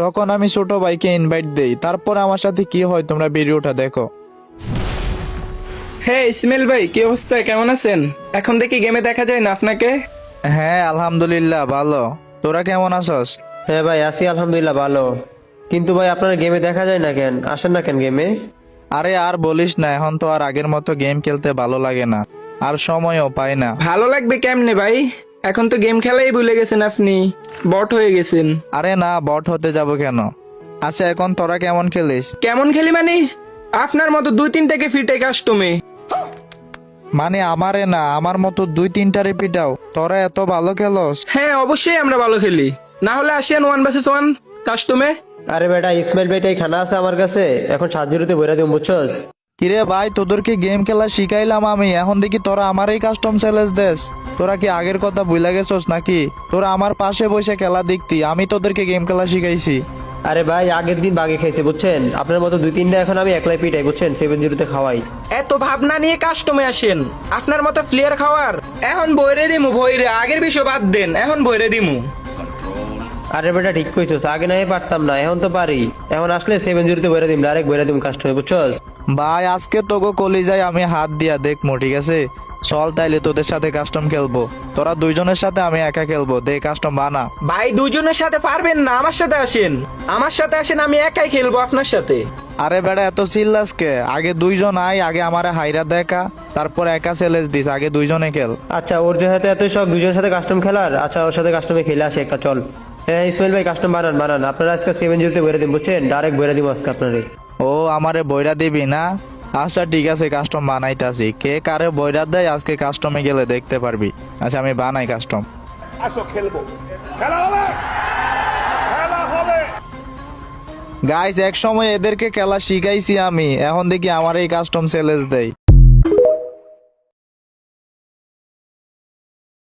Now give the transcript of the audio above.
তখন আমি ছোট ভাইকে ইনভাইট দেই, তারপর আমার সাথে কি হয় তোমরা ভিডিওটা দেখো। হ্যাঁ ইসমাইল ভাই, কি অবস্থা, কেমন আছেন? এখন দেখি গেমে দেখা যায় না আপনাকে। হ্যাঁ আলহামদুলিল্লাহ ভালো, তোরা কেমন আছস? হ্যাঁ ভাই, আছি আলহামদুলিল্লাহ ভালো। কিন্তু ভাই আপনার গেমে দেখা যায় না কেন? আসেন না কেন গেমে? আরে আর বলিস না, এখন তো আর আগের মতো গেম খেলতে ভালো লাগে না, আর সময়ও পাই না। ভালো লাগবে কেমনে ভাই, এখন তো গেম খেলাই ভুলে গেছেন, আপনি বট হয়ে গেছেন। আরে না, বট হতে যাব কেন? আচ্ছা এখন তোরা কেমন খেলিস? কেমন খেলি মানে? আপনার মতো 2-3টাকে ফিটে কাস্টমে। মানে আমারে না, আমার মতো 2-3টা রিপিটাও? তোরা এত ভালো খেলস? হ্যাঁ অবশ্যই আমরা ভালো খেলি, না হলে আসেন 1 vs 1 কাস্টমে। আরে বেটা ইসমাইল ভাইটাই খানা আছে আমার কাছে, এখন 7-0 বইরা দিম বুঝছস? কিরে ভাই, তোদেরকে গেম খেলা শিখাইলাম আমি, এখন দেখি তোরা আমারই কাস্টম চ্যালেঞ্জ দেস। তোরা কি আগের কথা ভুলে গেছস নাকি? তোরা আমার পাশে বসে খেলা দেখতি, আমি তোদেরকে গেম খেলা শিখাইছি। আরে ভাই আগের দিন বাগে খাইছে বুঝছেন, আপনার মতো 2-3টা এখন আমি একলাই পিটাই বুঝছেন, 7-0 খাওয়াই। এত ভাবনা নিয়ে কাস্টমে আসেন, আপনার মতো প্লেয়ার খাওয়ার। এখন বইরে দিমু, বইরে আগের বিষয় বাদ দেন, এখন বইরে দিমু। আরে বেটা ঠিক কইছস, আগে নাই পারতাম না, এখন তো পারি। এখন আসলে 7-0 বইরা দিম, ডাইরেক্ট বইরা দিম কাস্টমে বুঝছস? ভাই আজকে তোকে কলিজায় আমি হাত দিয়া দেখমু, ঠিক আছে? চল তাইলে তোদের সাথে কাস্টম খেলবো, তোরা দুইজনের সাথে আমি একা খেলবো, দে কাস্টম বানা। ভাই দুজনের সাথে পারবেন না, আমার সাথে আসেন, আমার সাথে আসেন, আমি একাই খেলবো আপনার সাথে। আরে বেটা এত চিল্লাসকে, আগে দুইজন আয়, আগে আমারে হাইরা দেখা, তারপর একা চ্যালেঞ্জ দিস, আগে দুইজনে খেল। আচ্ছা ওর যেহেতু এত সব দুজনের সাথে কাস্টম খেলার, আচ্ছা ওর সাথে কাস্টমে খেলে আসে একটা, চল। হ্যাঁ ইসমাইল ভাই কাস্টম বানান বানান, আপনারা আজকে 7-0 বইরা দিন বুঝছেন, ডাইরেক্ট বইরা দিম আজকে আপনারে। ও আমারে বইরা দিবি না? আচ্ছা ঠিক আছে, কাস্টম বানাইতাছি, কে কারে বইরা দেয় আজকে কাস্টমে গেলে দেখতে পারবি। আচ্ছা আমি বানাই কাস্টম। আসো খেলবো, খেলা হবে, খেলা হবে। গাইস এক সময় এদেরকে খেলা শিখাইছি আমি, এখন দেখি আমার এই কাস্টম চ্যালেঞ্জ দেয়।